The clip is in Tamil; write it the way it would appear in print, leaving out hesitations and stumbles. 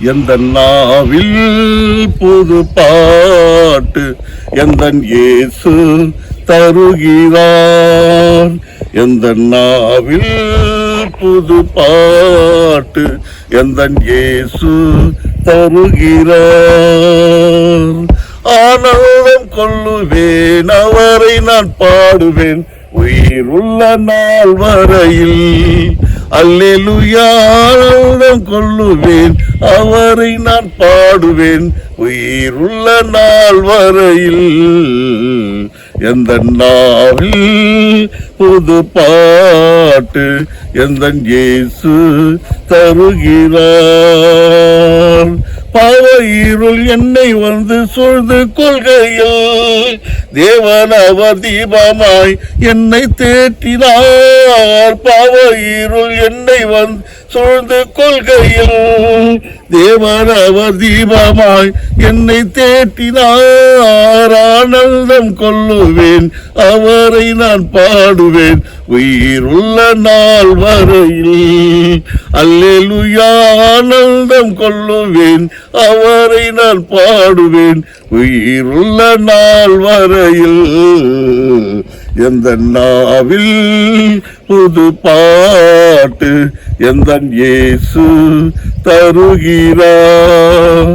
எந்த நாவில் புது பாட்டு எந்த இயேசு தருகிறார். எந்த நாவில் புது பாட்டு எந்த இயேசு தருகிறார். ஆனந்தம் கொள்ளுவேன் அவரை நான் பாடுவேன் உயிருள்ள நாள் வரையில். அல்லேலூயா ஆனந்தம் கொள்ளுவேன் அவரை நான் பாடுவேன் உயிருள்ள நாள் வரையில். எந்த நாவில் புது பாட்டு எந்த இயேசு தருகிறார். பாவ இருள் என்னை வந்து சூழ்ந்து கொள்கையில் தேவன் அவர் தீபமாய் என்னை தேற்றினார். பாவ இருள் என்னை வந்து சூழ்ந்து கொள்கையில் தேவன் அவர் தீபமாய் என்னை தேற்றினார். ஆனந்தம் கொள்ளுவேன் அவரை நான் பாடுவேன் உயிருள்ள நாள் வரையில். அல்லேலூயா ஆனந்தம் கொள்ளுவேன் அவரை நான் பாடுவேன் உயிருள்ள நாள் வரையில். எந்த நாவில் புது பாட்டு எந்த இயேசு தருகிறார்.